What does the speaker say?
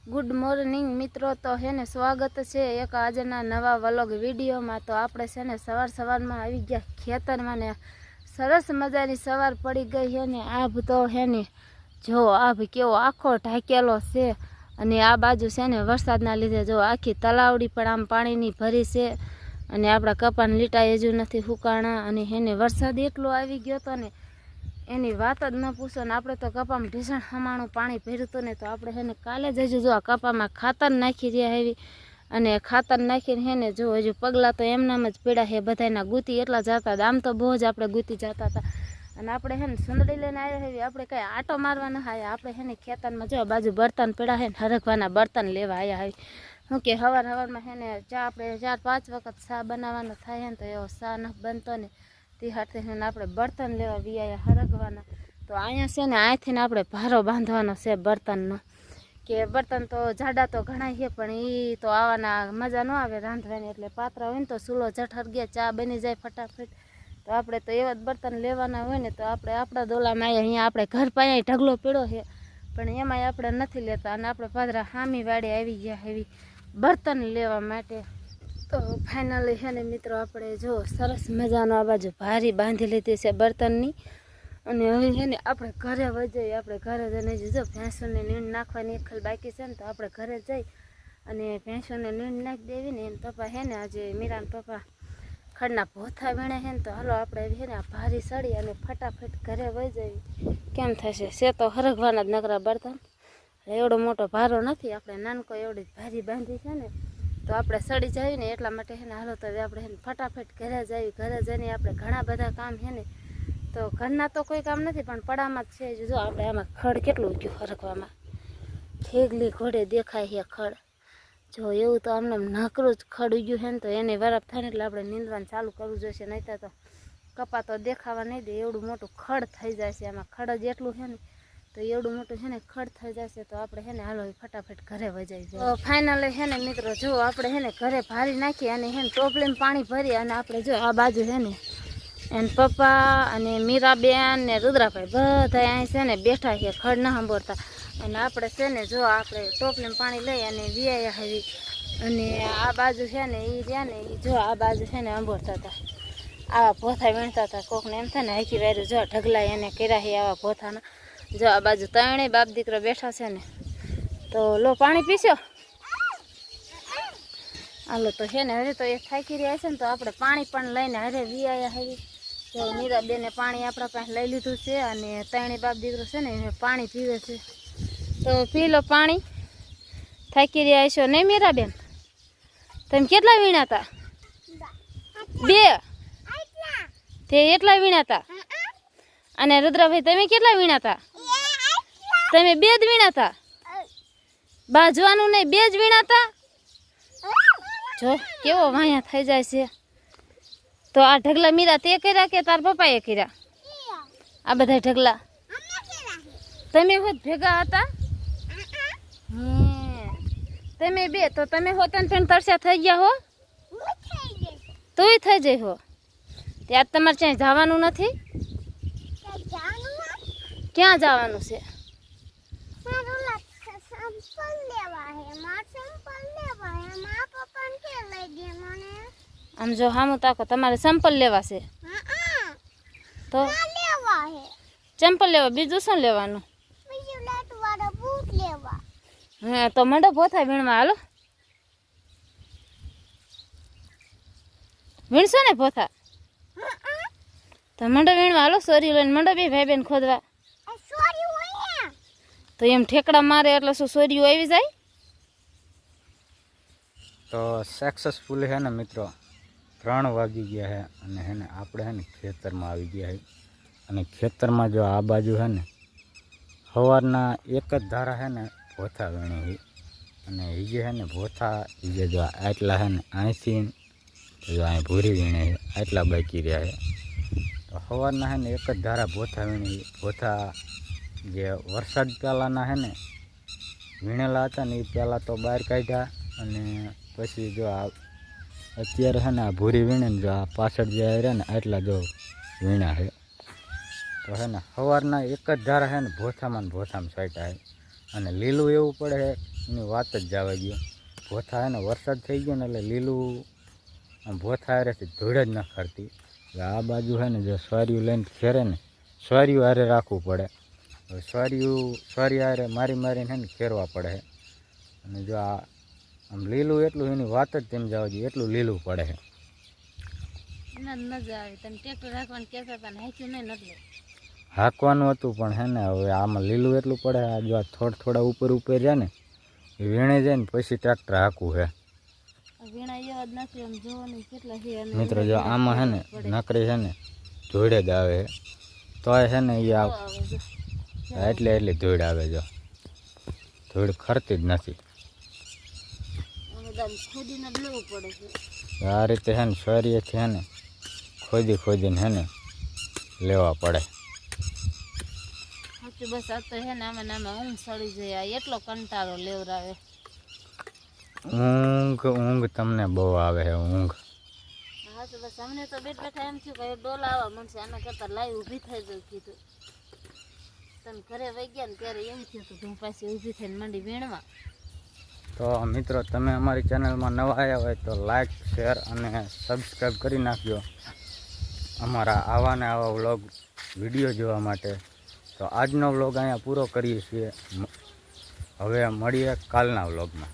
Good morning मित्रों। तो है ने स्वागत है एक आजना नवा व्लॉग विडियो में। तो आपणे छे ने सवार सवार में आई गया खेतर में ने सरस मजानी सवार पड़ी गई है ने आभ तो है ने जो आभ केवो आखो ढाकेलो छे अने आ बाजू छे ने वरसादना लीधे जो आखी तलावड़ी पण आम पाणीनी भरी छे अने आपड़ा कपान लीटा हजू नथी हुकाणा अने है ने वरसाद एटलो आवी गयो तो ने एनी वात ज न पूछो ने। आपणे तो कपामां ढीसण हमाणुं पाणी भर्युं हतुं ने तो आपणे है ने काले ज हजू जो आ कपामां खातर नाखी रह्या हेवी अने खातर नाखीने है ने जो हजू पगला तो एमनाम ज पड्या है। बधायना गुती एटला जाता आम तो बहु ज आपणे गुती जाता हता अने आपणे है ने सुंदड़ी लईने आव्या हेवी। आपणे कांई आटो मारवा न आव्या, आपणे है ने खेतरमां जो बाजू बर्तन पड्या है ने हरखवाना बर्तन लेवा आव्या हेवी। શું કે હવાર હવારમાં છે ને ચા આપણે 4-5 વખત ચા બનાવવાનો થાય ને તો એવો ચા ન બનતો ને તે હાથે છે ને આપણે બર્તન લેવા વિયા હરગવાના। તો અહીંયા છે ને અહીંથી ને આપણે ભારો બાંધવાનો છે બર્તનનો કે બર્તન તો જાડા તો ઘણા છે પણ એ તો આવાના મજા ન આવે રાંધવાની, એટલે પાતરા હોય ને તો ચૂલો જઠ હરગે ચા બની જાય ફટાફટ। તો આપણે તો એવા જ બર્તન લેવાના હોય ને તો આપણે આપણા ડોલામાં અહીંયા આપણે ઘર પાસે ઢગલો પીડ્યો છે પણ એમાંય આપણે નથી લેતા અને આપણે પાદરા હામી વાડે આવી ગયા હેવી बर्तन लेवा माटे। तो फाइनली है ने मित्रों आपणे जो सरस मजानो आ बाजू भारी बांधी लीधी छे बर्तननी अने हवे है ने आपणे घरे वई जईए। आपणे घरे जईने जो भैंसोने नीण नाखवानी एक खल बाकी छे ने तो आपणे घरे जई अने भैंसोने नीण नाखी देवी ने पप्पा है ने आज मीरान पप्पा खड़ना भोथा वीणे है ने तो हालो आपणे है ने भारी सड़ी अने फटाफट घरे वई जईए। केम थशे से तो हरगवाना ज नकरा बर्तन, एवडो मोटो भारो नथी, आपणे नानको एवडी भारी बांधी छे ने तो आपणे सड़ी जावी ने एटला माटे है ने हालो तो आपणे फटाफट घरे जावी। घरे जईने आपणे घणा बधा काम है ने तो घરના तो कोई काम नहीं पण पड़ामां छे जो आपणे आमां खड़ केटલું ઉગ્યું હરકવામાં ખેગલી ઘોડે દેખાય છે ખડ જો એવું તો આમને નકરું જ ખડ ઉગ્યું છે ને તો એને વરાપ થાય ને એટલે આપણે નીંદવાનું ચાલુ કરવું જોઈશે, નહીંતર તો કપા તો દેખાવા નહીં દે। એવડું મોટું ખડ થઈ જાય છે આમાં, ખડ જ એટલું છે ને तो एवडું मोटું है ने खड़ થઈ જશે तो આપણે है ने हालो फटाफट घरे वजाई जाए। तो फाइनली है ने मित्रों जो આપણે है ने घरे भारी नाखी अने है ने टोपलीमां पाणी भरी अने આપણે जो आ बाजू है ने एन पप्पा अने मीराबेन ने रुद्राभाई बधाय અહીં છે ને બેઠા છે ખડ ન સાંભળતા અને આપણે છે ને જો આપણે ટોપલીમાં પાણી લઈ અને વિયાયા આવી અને આ બાજુ છે ને એ રહ્યા ને એ જો આ બાજુ છે ને સાંભળતા હતા આવા ભોથા વીણતા હતા। કોકને એમ થાય ને હાકી વાર્યું જો ઢગલા એને કર્યા છે આવા ભોથાના। जो आ बाजू तणे बाप दीकरो बैठा से ने तो लो पानी पीसो हालो तो है ने हरे तो ये थाकी रह्या छे ने तो आपणे पाणी पण लईने हरे वियाया हवी। जो मीराबेने पाणी आपणा पासे लई लीधुं छे अने तणे बाप दीकरो छे ने पाणी पीवे छे तो पी लो पाणी। थाकी रह्या छो नहीं मीराबेन? तमे केटला वीणाता? 2 ते एटला वीणाता अने रुद्राभाई तमे केटला वीणाता? तमे 2 ज वीणाता? बाजवानुं नहीं 2 ज वीणाता? जो केवो वाया थई जाय छे। तो आ ढगला मीरा ते कर्या के तार पप्पाए कर्या? आ बधा ढगला तमे होत भेगा हता? तमे 2 तो तमे होतन पण तरस्या थई गया हो? तोय थई जई हो ते आज तमारे चाहे जावानुं नथी? क्या जावानुं छे? आम जो हामू ताको तमारे संपल लेवा छे तो चंपल लेवा बीजू शुं लेवानुं? हाँ तो मंडो भोथा वीणवा हालो वीणशो ने भोथा तो मंडो वीणवा हालो सोरी लईने मंडो बे भाई बेन खोदवा। तो एम ठेकड़ा मारे એટલે શું સોરીઓ આવી જાય? तो सक्सेसफुल है ना मित्रों 3 वागी गया है અને है ने આપણે है ने ખેતરમાં આવી ગયા है અને ખેતરમાં જો આ બાજુ है ने સવારના એક જ ધારા है ने ભોથા વીણે છે અને એ જે है ने ભોથા એ જે જો આટલા है ने અહીંથી જો અહીં ભૂરી વીણે છે આટલા બાકી રહ્યા છે। તો સવારના है ने એક જ ધારા ભોથા વીણે ભોથા जे वरसाद पहलाना है ने वीणेला था ने पहला तो बहार काढ़्या अने पछी जो अत्यारे है ने आ भूरी वीणे जो आ पाछळ जे आव्या ने आटला जो वीणा है। तो है ने सवारना एक ज धारा है ने भोथामां छाट्या है અને લીલું એવું પડે એની વાત જ જવા ગયો. ભોથા એને વરસાદ થઈ ગયો ને એટલે લીલું આમ ભોથા હારેથી ધૂળ જ ન ખરતી. એટલે આ બાજુ છે ને જો સ્વારિયું લઈને ખેરે ને સ્વારિયું હારે રાખવું પડે. હવે સ્વારી હારે મારીને છે ને ખેરવા પડે છે. અને જો આ આમ લીલું એટલું એની વાત જ તેમ જવા જોઈએ એટલું લીલું પડે છે. એના જ મજા આવે. તમે ટ્રેક્ટર રાખવાનું કહેતા હતા ને હાંક્યું નહીં એટલે હાંકવાનું હતું પણ હે ને હવે આમાં લીલું એટલું પડે. આ જો આ થોડા ઉપર જાય ને એ વીણે જાય ને પછી ટ્રેક્ટર હાંકવું છે. વીણા એવા જ નથી. આમ જોવો ને કેટલા છે. અને મિત્રો જો આમાં છે ને નકરી છે ને ધૂળ જ આવે છે. તોય છે ને એ એટલે ધૂળ આવે. જો ધૂળ ખરતી જ નથી. ખોદીને જ લેવું પડે છે. આ રીતે છે ને શરીરેથી છે ને ખોદીને છે ને લેવા પડે. સાચું બસ આ તો છે ને આમાં ઊંઘ સડી જાય. એટલો કંટાળો લેવરાવે. ઊંઘ તમને બહુ આવે છે ઊંઘ. હા તો બસ અમને તો બેઠા એમ થયું કે ડોલા આવવા મળશે. આના કરતાં લાઈ ઊભી થઈ ગઈ કીધું. તમે ઘરે વહી ગયા ને ત્યારે એમ થયું કે હું પાછી ઊભી થઈને મંડી વીણવા. તો મિત્રો તમે અમારી ચેનલમાં નવા આવ્યા હોય તો લાઈક શેર અને સબસ્ક્રાઈબ કરી નાખજો અમારા આવા ને આવા વ્લોગ વિડીયો જોવા માટે. તો આજનો વ્લોગ અહીંયા પૂરો કરીએ છીએ. હવે મળીએ કાલના વ્લોગમાં.